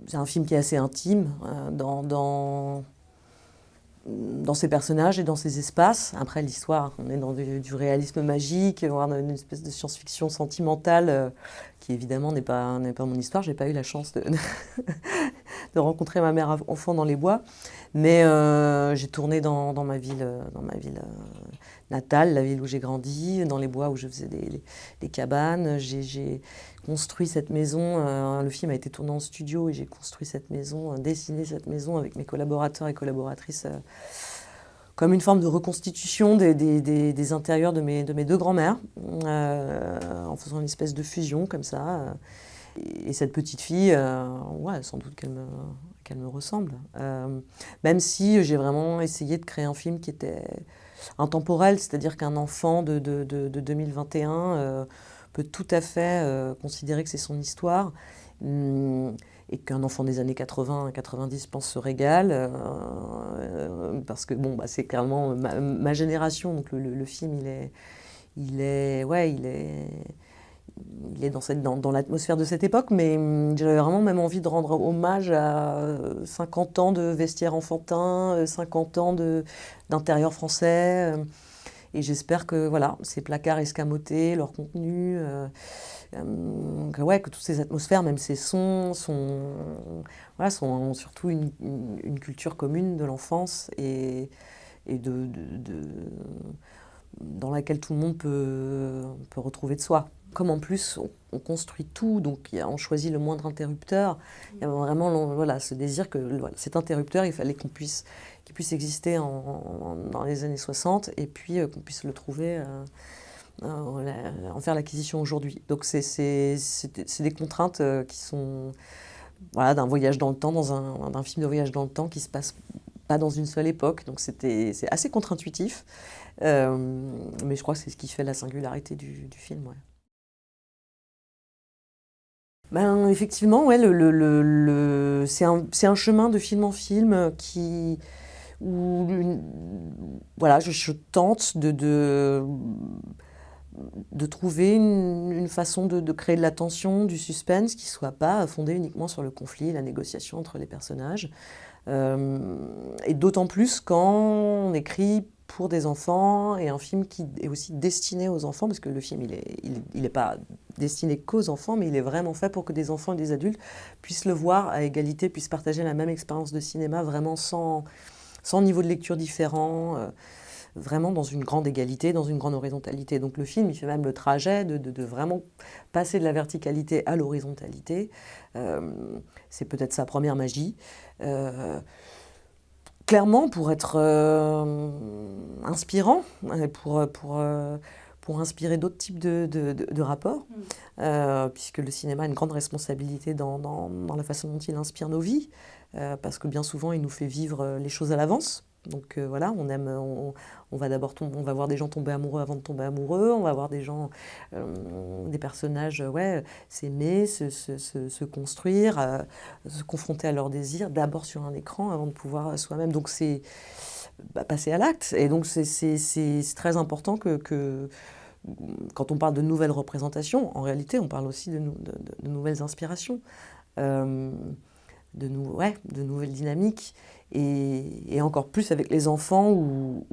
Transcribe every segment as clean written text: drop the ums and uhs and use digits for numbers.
c'est un film qui est assez intime dans ses personnages et dans ses espaces. Après, l'histoire, on est dans du réalisme magique, voire une espèce de science-fiction sentimentale qui, évidemment, n'est pas mon histoire. J'ai pas eu la chance de rencontrer ma mère enfant dans les bois. Mais j'ai tourné dans ma ville, natale, la ville où j'ai grandi, dans les bois où je faisais des cabanes. J'ai construit cette maison. Le film a été tourné en studio et j'ai construit cette maison, dessiné cette maison avec mes collaborateurs et collaboratrices comme une forme de reconstitution des intérieurs de mes deux grands-mères, en faisant une espèce de fusion comme ça. Et cette petite fille, ouais, sans doute qu'elle me ressemble. Même si j'ai vraiment essayé de créer un film qui était intemporel, c'est-à-dire qu'un enfant de 2021 peut tout à fait considérer que c'est son histoire. Et qu'un enfant des années 80, 90, je pense, se régale. Parce que bon, bah, c'est clairement ma génération, donc le film, ouais, il est dans l'atmosphère de cette époque, mais j'avais vraiment même envie de rendre hommage à 50 ans de vestiaire enfantin, 50 ans d'intérieur français. Et j'espère que voilà, ces placards escamotés, leur contenu, ouais, que toutes ces atmosphères, même ces sons, voilà, sont surtout une culture commune de l'enfance et dans laquelle tout le monde peut retrouver de soi. Comme en plus on construit tout, donc on choisit le moindre interrupteur, il y a vraiment voilà, ce désir que voilà, cet interrupteur, il fallait qu'il puisse exister dans les années 60 et puis qu'on puisse le trouver, en faire l'acquisition aujourd'hui. Donc c'est des contraintes qui sont voilà, d'un voyage dans le temps, d'un film de voyage dans le temps qui se passe pas dans une seule époque, donc c'est assez contre-intuitif, mais je crois que c'est ce qui fait la singularité du film. Ouais. Ben, effectivement, ouais, c'est un chemin de film en film où voilà, je tente de trouver une façon de créer de la tension, du suspense qui ne soit pas fondé uniquement sur le conflit et la négociation entre les personnages. Et d'autant plus quand on écrit pour des enfants et un film qui est aussi destiné aux enfants, parce que le film, il est pas destiné qu'aux enfants, mais il est vraiment fait pour que des enfants et des adultes puissent le voir à égalité, puissent partager la même expérience de cinéma, vraiment sans niveau de lecture différent, vraiment dans une grande égalité, dans une grande horizontalité. Donc le film, il fait même le trajet de vraiment passer de la verticalité à l'horizontalité. C'est peut-être sa première magie. Clairement, pour être inspirant, pour inspirer d'autres types de rapports, puisque le cinéma a une grande responsabilité dans la façon dont il inspire nos vies, parce que bien souvent, il nous fait vivre les choses à l'avance. Donc voilà, on va on va voir des gens tomber amoureux avant de tomber amoureux, on va voir des personnages, ouais, s'aimer, se construire, se confronter à leurs désirs, d'abord sur un écran avant de pouvoir soi-même. Donc c'est passer à l'acte. Et donc c'est très important que quand on parle de nouvelles représentations, en réalité, on parle aussi de nouvelles inspirations. Euh, ouais, de nouvelles dynamiques, et encore plus avec les enfants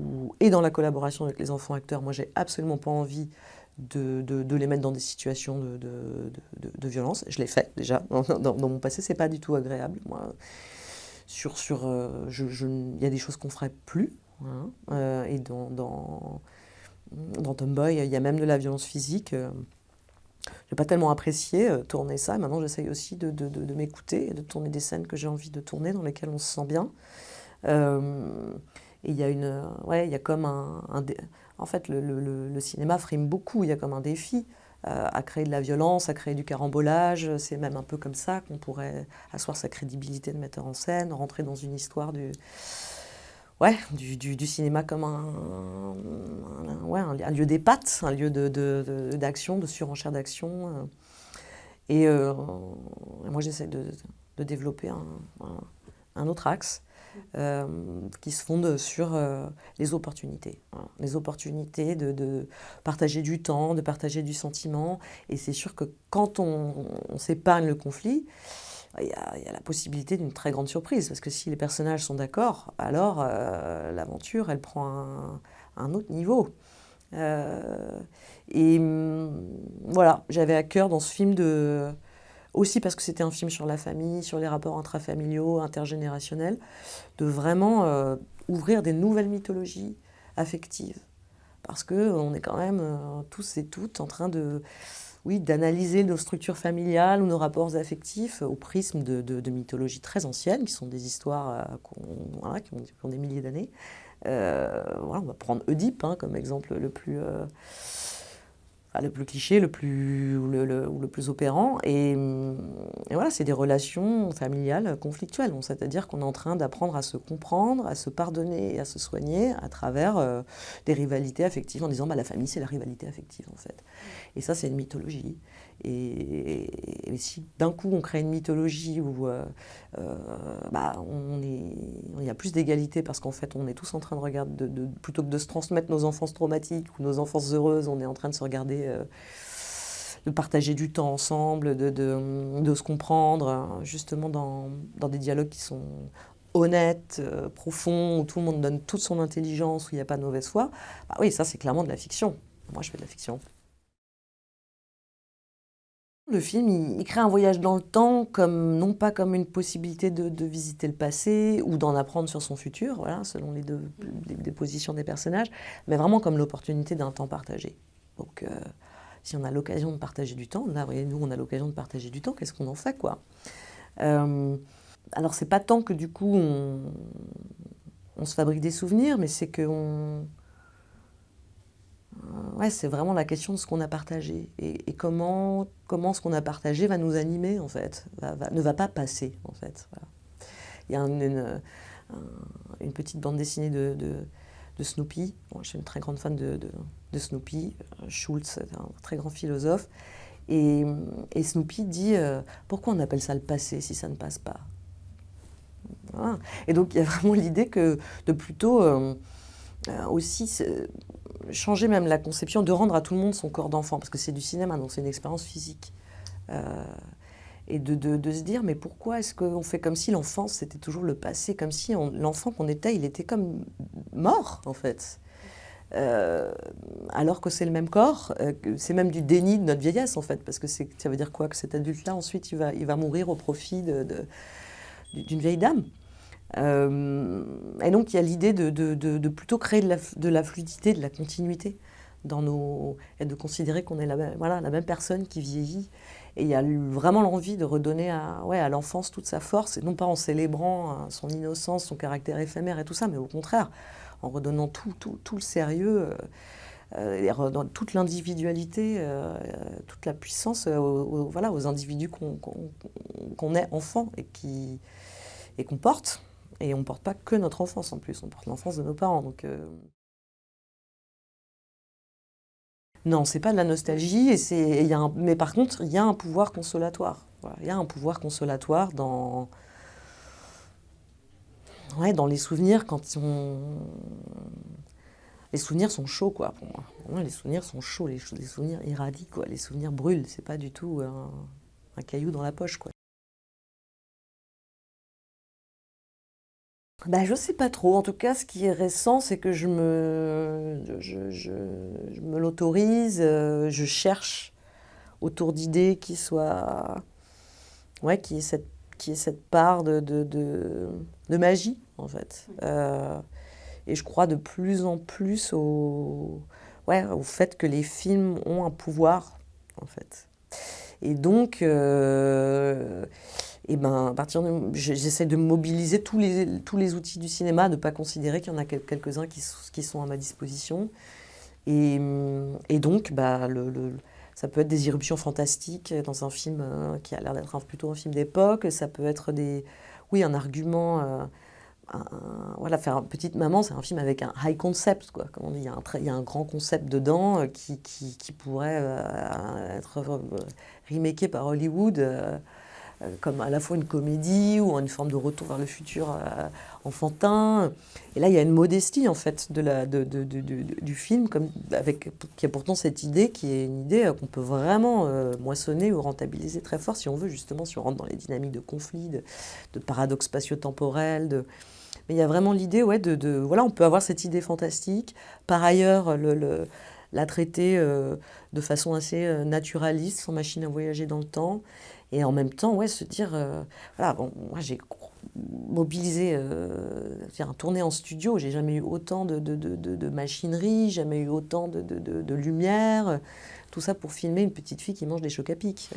et dans la collaboration avec les enfants acteurs. Moi, j'ai absolument pas envie de les mettre dans des situations de violence. Je l'ai fait déjà. Dans mon passé, c'est pas du tout agréable. Moi, il y a des choses qu'on ferait plus. Hein, et dans Tomboy, il y a même de la violence physique. J'ai pas tellement apprécié tourner ça. Maintenant, j'essaye aussi de m'écouter et de tourner des scènes que j'ai envie de tourner, dans lesquelles on se sent bien. Euh, et il y a ouais, il y a comme en fait, le cinéma frime beaucoup. Il y a comme un défi à créer de la violence, à créer du carambolage. C'est même un peu comme ça qu'on pourrait asseoir sa crédibilité de metteur en scène, rentrer dans une histoire ouais, du cinéma comme ouais, un lieu d'épatte, un lieu d'action, de surenchère d'action. Et moi, j'essaie de développer un autre axe euh, qui se fonde sur les opportunités. Voilà. Les opportunités de partager du temps, de partager du sentiment. Et c'est sûr que quand on s'épargne le conflit, il y a la possibilité d'une très grande surprise, parce que si les personnages sont d'accord, alors l'aventure, elle prend un autre niveau. Euh, voilà, j'avais à cœur dans ce film aussi parce que c'était un film sur la famille, sur les rapports intrafamiliaux, intergénérationnels, de vraiment ouvrir des nouvelles mythologies affectives. Parce qu'on est quand même tous et toutes en train oui, d'analyser nos structures familiales ou nos rapports affectifs au prisme de mythologies très anciennes, qui sont des histoires voilà, qui ont des milliers d'années. Voilà, on va prendre Oedipe comme exemple le plus cliché, ou le plus opérant. Et voilà, c'est des relations familiales conflictuelles. C'est-à-dire qu'on est en train d'apprendre à se comprendre, à se pardonner et à se soigner à travers des rivalités affectives, en disant la famille, c'est la rivalité affective, en fait. Et ça, c'est une mythologie. Et si d'un coup on crée une mythologie où il y a plus d'égalité parce qu'en fait on est tous en train de regarder, plutôt que de se transmettre nos enfances traumatiques ou nos enfances heureuses, on est en train de se regarder, de partager du temps ensemble, de se comprendre, justement dans des dialogues qui sont honnêtes, profonds, où tout le monde donne toute son intelligence, où il n'y a pas de mauvaise foi. Oui, ça c'est clairement de la fiction. Moi je fais de la fiction. Le film, il crée un voyage dans le temps, non pas comme une possibilité de visiter le passé ou d'en apprendre sur son futur, voilà, selon des positions des personnages, mais vraiment comme l'opportunité d'un temps partagé. Donc, si on a l'occasion de partager du temps, là, voyez, nous, on a l'occasion de partager du temps, qu'est-ce qu'on en fait, quoi? Alors, c'est pas tant que du coup, on se fabrique des souvenirs, mais c'est que ouais, c'est vraiment la question de ce qu'on a partagé et comment ce qu'on a partagé va nous animer en fait, ne va pas passer en fait. Voilà. Il y a une petite bande dessinée de Snoopy. Bon, je suis une très grande fan de Snoopy. Schultz, un très grand philosophe. Et Snoopy dit pourquoi on appelle ça le passé si ça ne passe pas. Voilà. Et donc il y a vraiment l'idée de plutôt aussi changer même la conception, de rendre à tout le monde son corps d'enfant, parce que c'est du cinéma, donc c'est une expérience physique. Et de se dire, mais pourquoi est-ce qu'on fait comme si l'enfance, c'était toujours le passé, comme si l'enfant qu'on était, il était comme mort, en fait. Alors que c'est le même corps, c'est même du déni de notre vieillesse, en fait, parce que ça veut dire quoi? Que cet adulte-là, ensuite, il va mourir au profit d'une vieille dame. Et donc il y a l'idée de plutôt créer de la fluidité, de la continuité et de considérer qu'on est voilà, la même personne qui vieillit. Et il y a vraiment l'envie de redonner à l'enfance toute sa force, et non pas en célébrant son innocence, son caractère éphémère et tout ça, mais au contraire, en redonnant tout le sérieux, toute l'individualité, toute la puissance voilà, aux individus qu'on est enfant et qu'on porte. Et on ne porte pas que notre enfance en plus, on porte l'enfance de nos parents. Donc, non, c'est pas de la nostalgie, mais par contre, il y a un pouvoir consolatoire. Voilà, il y a un pouvoir consolatoire dans les souvenirs Les souvenirs sont chauds, quoi, pour moi. Pour moi, les souvenirs sont chauds, les souvenirs irradient, quoi. Les souvenirs brûlent, c'est pas du tout un caillou dans la poche, quoi. Je sais pas trop. En tout cas, ce qui est récent, c'est que je me l'autorise, je cherche autour d'idées ouais, qui est cette part de magie, en fait. Et je crois de plus en plus ouais, au fait que les films ont un pouvoir, en fait. Et donc, à partir j'essaie de mobiliser tous les outils du cinéma, de ne pas considérer qu'il y en a quelques-uns qui sont à ma disposition. Et donc, ça peut être des irruptions fantastiques dans un film qui a l'air d'être plutôt un film d'époque. Ça peut être oui, un argument. Voilà, faire Petite Maman, c'est un film avec un high concept, quoi. Comme on dit, il y a un grand concept dedans qui pourrait être remaké par Hollywood. comme à la fois une comédie ou une forme de retour vers le futur enfantin. Et là, il y a une modestie en fait du film, qui a pourtant cette idée qui est une idée qu'on peut vraiment moissonner ou rentabiliser très fort si on veut, justement, si on rentre dans les dynamiques de conflit, de paradoxes spatio-temporels. Mais il y a vraiment l'idée, ouais, voilà, on peut avoir cette idée fantastique. Par ailleurs, la traiter de façon assez naturaliste, sans machine à voyager dans le temps. Et en même temps, ouais, se dire, voilà, bon, moi j'ai mobilisé, tourné en studio, j'ai jamais eu autant de machinerie, jamais eu autant de lumière, tout ça pour filmer une petite fille qui mange des chocs à pic.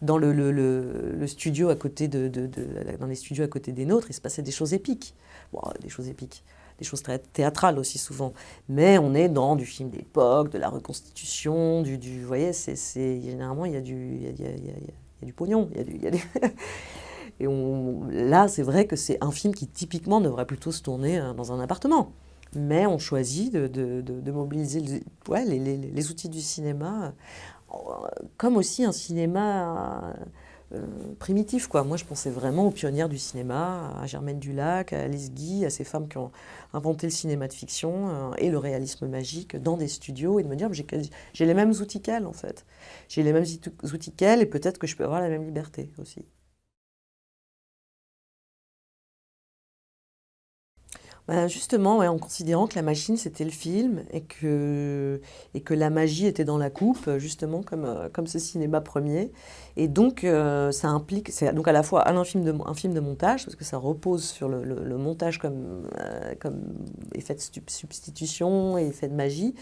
Dans le studio à côté dans les studios à côté des nôtres, il se passait des choses épiques. Bon, des choses épiques. Des choses très théâtrales aussi souvent. Mais on est dans du film d'époque, de la reconstitution, vous voyez, généralement il y a du pognon, Et là, c'est vrai que c'est un film qui typiquement devrait plutôt se tourner dans un appartement. Mais on choisit de mobiliser les outils du cinéma, comme aussi un cinéma primitif, quoi. Moi, je pensais vraiment aux pionnières du cinéma, à Germaine Dulac, à Alice Guy, à ces femmes qui ont inventé le cinéma de fiction et le réalisme magique dans des studios, et de me dire, j'ai les mêmes outils qu'elles, en fait. J'ai les mêmes outils qu'elles, et peut-être que je peux avoir la même liberté aussi. Ben justement, ouais, en considérant que la machine, c'était le film et que la magie était dans la coupe, justement, comme ce cinéma premier. Et donc, ça implique, c'est donc à la fois un film de montage, parce que ça repose sur le montage comme effet de substitution et effet de magie,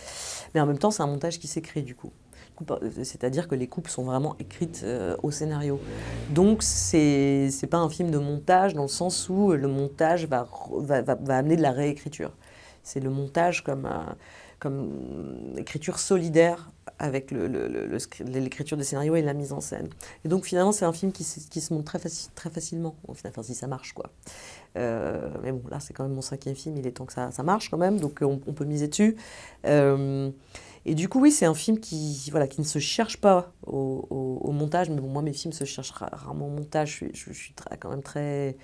mais en même temps, c'est un montage qui s'écrit, du coup. C'est-à-dire que les coupes sont vraiment écrites au scénario. Donc c'est pas un film de montage dans le sens où le montage va amener de la réécriture. C'est le montage comme écriture solidaire avec l'écriture des scénarios et la mise en scène. Et donc finalement c'est un film qui se monte très facilement, enfin si ça marche quoi. Mais bon là c'est quand même mon 5e film, il est temps que ça marche quand même, donc on peut miser dessus. Et du coup, oui, c'est un film qui ne se cherche pas au montage. Mais bon, moi, mes films se cherchent rarement au montage. Je suis quand même très...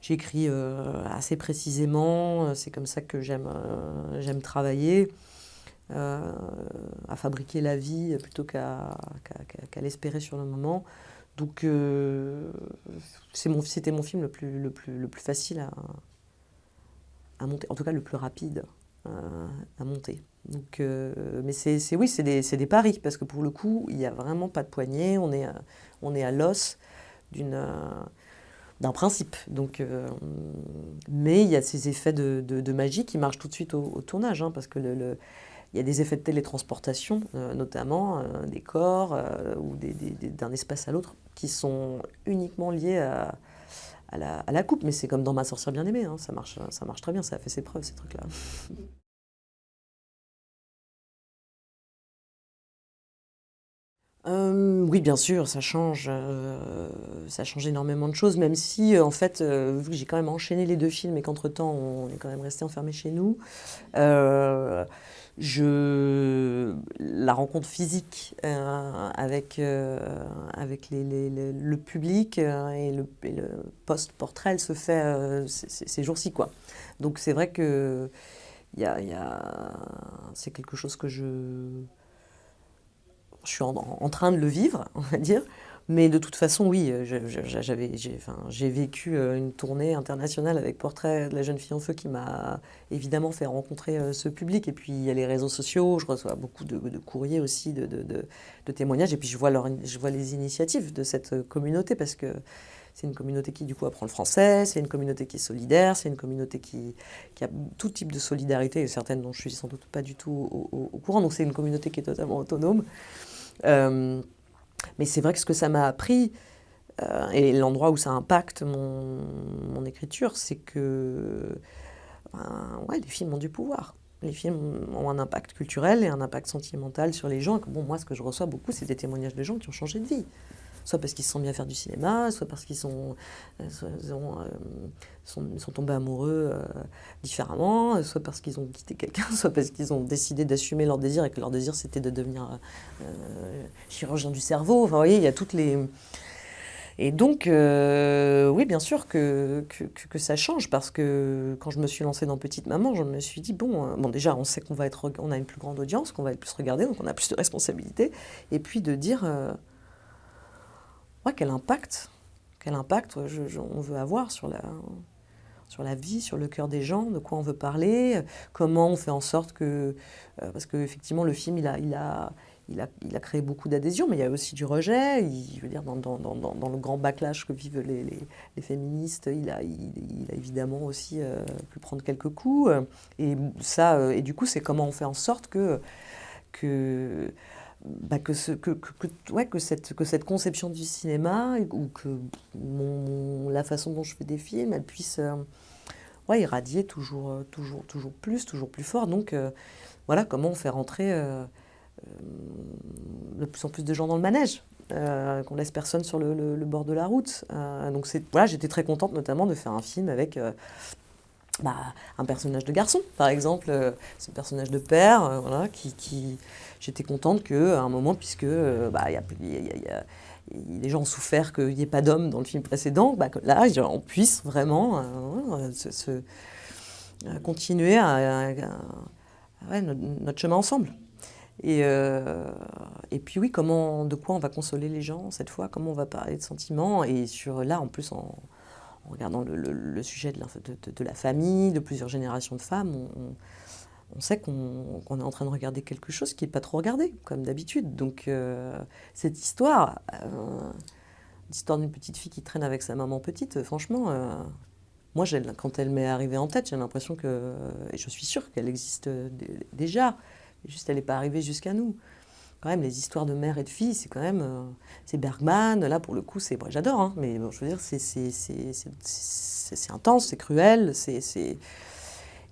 J'écris assez précisément. C'est comme ça que j'aime travailler. À fabriquer la vie plutôt qu'à l'espérer sur le moment. Donc, c'était mon film le plus facile à monter. En tout cas, le plus rapide à monter. Donc, mais oui, c'est des paris, parce que pour le coup, il n'y a vraiment pas de poignée, on est à l'os d'un principe. Donc, mais il y a ces effets de magie qui marchent tout de suite au tournage, hein, parce que il y a des effets de télétransportation, notamment des corps ou d'un espace à l'autre, qui sont uniquement liés à la coupe. Mais c'est comme dans Ma sorcière bien-aimée, hein, ça marche très bien, ça a fait ses preuves, ces trucs-là. Oui, bien sûr, ça change énormément de choses, même si, en fait, vu que j'ai quand même enchaîné les 2 films et qu'entre-temps, on est quand même resté enfermés chez nous, euh, la rencontre physique avec le public et le post-portrait, elle se fait ces jours-ci, quoi. Donc c'est vrai que c'est quelque chose que je suis en train de le vivre, on va dire. Mais de toute façon, oui, j'ai vécu une tournée internationale avec Portrait de la jeune fille en feu qui m'a évidemment fait rencontrer ce public. Et puis il y a les réseaux sociaux, je reçois beaucoup de courriers aussi, de témoignages. Et puis je vois les initiatives de cette communauté, parce que c'est une communauté qui du coup apprend le français, c'est une communauté qui est solidaire, c'est une communauté qui a tout type de solidarité, et certaines dont je suis sans doute pas du tout au courant. Donc c'est une communauté qui est totalement autonome. Mais c'est vrai que ce que ça m'a appris, et l'endroit où ça impacte mon écriture, c'est que ouais, les films ont du pouvoir. Les films ont un impact culturel et un impact sentimental sur les gens. Bon, moi, ce que je reçois beaucoup, c'est des témoignages de gens qui ont changé de vie. Soit parce qu'ils se sont mis à faire du cinéma, soit parce qu'ils sont tombés amoureux différemment, soit parce qu'ils ont quitté quelqu'un, soit parce qu'ils ont décidé d'assumer leur désir et que leur désir c'était de devenir chirurgien du cerveau. Enfin, vous voyez, il y a Et donc, oui, bien sûr que ça change, parce que quand je me suis lancée dans Petite Maman, je me suis dit, bon, déjà, on sait on a une plus grande audience, qu'on va être plus regardé, donc on a plus de responsabilités. Et puis de dire, ouais, quel impact on veut avoir sur la vie, sur le cœur des gens, de quoi on veut parler, comment on fait en sorte que... parce qu'effectivement, le film, il a créé beaucoup d'adhésions, mais il y a aussi du rejet. Je veux dire, dans le grand backlash que vivent les féministes, il a évidemment aussi pu prendre quelques coups. Et du coup, c'est comment on fait en sorte que, ouais, que cette conception du cinéma, ou que la façon dont je fais des films, elle puisse ouais, irradier toujours plus fort. Donc voilà, comment on fait rentrer de plus en plus de gens dans le manège, qu'on laisse personne sur le bord de la route. Donc voilà, j'étais très contente notamment de faire un film avec un personnage de garçon, par exemple, ce personnage de père, voilà, j'étais contente qu'à un moment, puisque les gens ont souffert qu'il n'y ait pas d'homme dans le film précédent, que là, on puisse vraiment continuer ouais, notre chemin ensemble. Et puis oui, de quoi on va consoler les gens cette fois, comment on va parler de sentiments, et là, en plus, en regardant le sujet de la famille, de plusieurs générations de femmes, on sait qu'on est en train de regarder quelque chose qui n'est pas trop regardé, comme d'habitude. Donc cette histoire, l'histoire d'une petite fille qui traîne avec sa maman petite, franchement, moi, quand elle m'est arrivée en tête, j'ai l'impression et je suis sûre qu'elle existe déjà, juste elle n'est pas arrivée jusqu'à nous. Quand même, les histoires de mère et de fille, c'est quand même... c'est Bergman, là, pour le coup, j'adore, hein, mais bon, je veux dire, c'est intense, c'est cruel,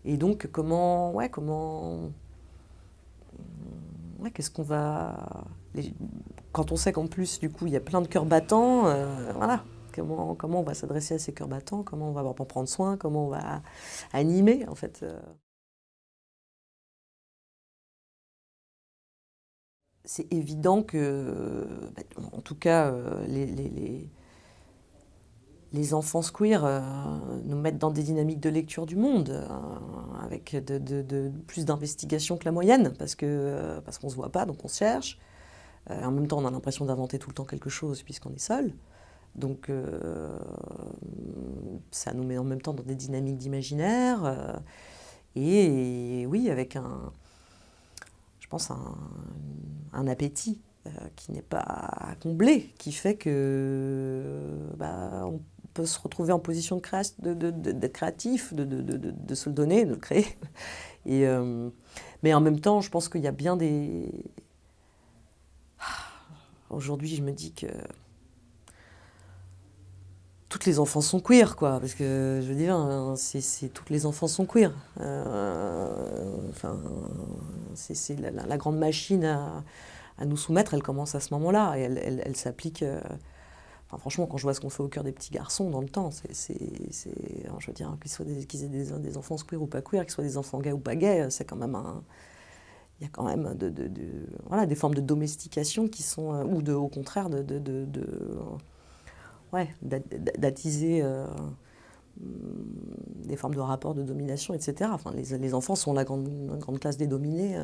Et donc, ouais, ouais, qu'est-ce qu'on va... Quand on sait qu'en plus, du coup, il y a plein de cœurs battants, voilà, comment on va s'adresser à ces cœurs battants, comment on va en prendre soin, comment on va animer, en fait. C'est évident que, en tout cas, les enfants queer nous mettent dans des dynamiques de lecture du monde, avec plus d'investigation que la moyenne, parce qu'on ne se voit pas, donc on se cherche. En même temps, on a l'impression d'inventer tout le temps quelque chose, puisqu'on est seul. Donc, ça nous met en même temps dans des dynamiques d'imaginaire. Et oui, avec je pense, un appétit qui n'est pas comblé, qui fait que on peut se retrouver en position d'être créatif, de se le donner, de le créer. Mais en même temps, je pense qu'il y a bien des... Aujourd'hui, je me dis que toutes les enfants sont queer, quoi, parce que, je veux dire, toutes les enfants sont queer. Enfin, c'est la grande machine à nous soumettre, elle commence à ce moment-là, et elle s'applique... Enfin, franchement, quand je vois ce qu'on fait au cœur des petits garçons dans le temps, je veux dire, qu'ils aient des enfants queer ou pas queer, qu'ils soient des enfants gays ou pas gays, c'est quand même il y a quand même voilà, des formes de domestication qui sont, ou au contraire, ouais, d'attiser des formes de rapports de domination, etc. Enfin, les enfants sont la grande classe des dominés,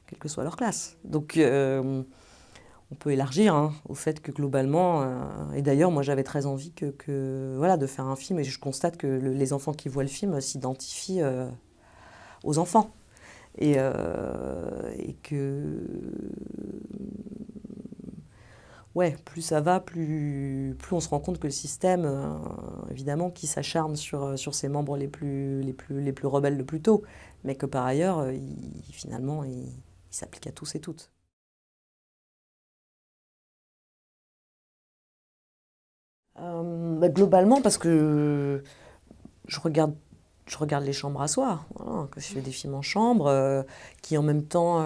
quelle que soit leur classe. Donc, on peut élargir, hein, au fait que globalement, et d'ailleurs, moi j'avais très envie voilà, de faire un film, et je constate que les enfants qui voient le film s'identifient aux enfants. Et que, ouais, plus ça va, plus on se rend compte que le système, évidemment, qui s'acharne sur ses membres les plus rebelles le plus tôt, mais que par ailleurs, finalement, il s'applique à tous et toutes. Globalement, parce que je regarde, je regarde les chambres à soi, voilà, que je fais des films en chambre, qui en même temps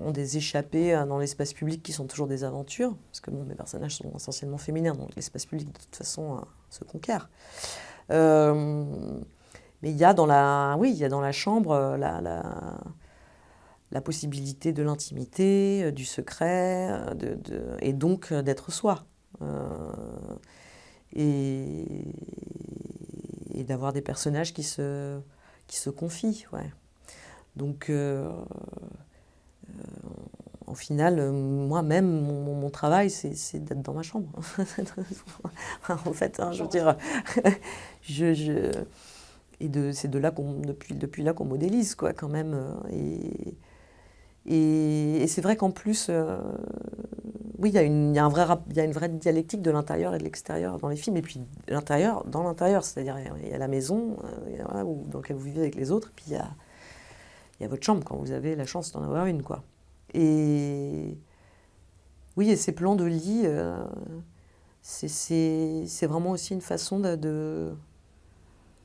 ont des échappées dans l'espace public qui sont toujours des aventures, parce que bon, mes personnages sont essentiellement féminins, donc l'espace public de toute façon se conquiert. Euh, mais oui, il y a dans la chambre la possibilité de l'intimité, du secret, et donc d'être soi. Euh, et, et d'avoir des personnages qui se confient. Ouais. Donc, en final, moi-même, mon travail, c'est d'être dans ma chambre. En fait, hein, je veux dire, je, c'est de là depuis là qu'on modélise, quoi, quand même. Et c'est vrai qu'en plus, oui, il y a il y a une vraie dialectique de l'intérieur et de l'extérieur dans les films. Et puis l'intérieur, dans l'intérieur, c'est-à-dire il y a la maison voilà, dans laquelle vous vivez avec les autres, puis il y a votre chambre quand vous avez la chance d'en avoir une, quoi. Et oui, et ces plans de lit, c'est vraiment aussi une façon de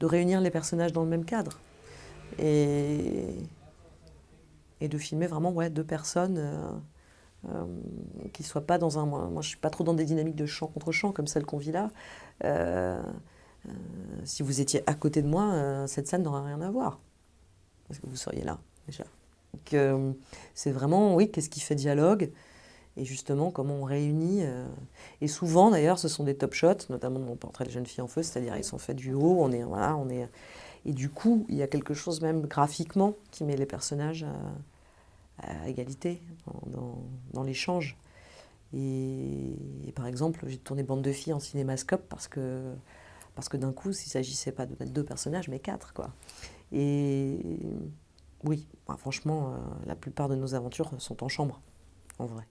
réunir les personnages dans le même cadre. Et, et de filmer vraiment ouais, deux personnes euh, qui ne soient pas dans un... Moi, je ne suis pas trop dans des dynamiques de champ contre champ comme celle qu'on vit là. Euh, si vous étiez à côté de moi, cette scène n'aurait rien à voir. Parce que vous seriez là, déjà. Donc, c'est vraiment, oui, qu'est-ce qui fait dialogue et justement comment on réunit. Et souvent, d'ailleurs, ce sont des top shots, notamment dans mon portrait de jeune fille en feu, c'est-à-dire ils sont faits du haut, voilà, et du coup, il y a quelque chose même graphiquement qui met les personnages à égalité dans l'échange. Et par exemple, j'ai tourné Bande de filles en cinémascope parce que d'un coup, il ne s'agissait pas de mettre deux personnages, mais quatre, quoi. Et oui, bah, franchement, la plupart de nos aventures sont en chambre, en vrai.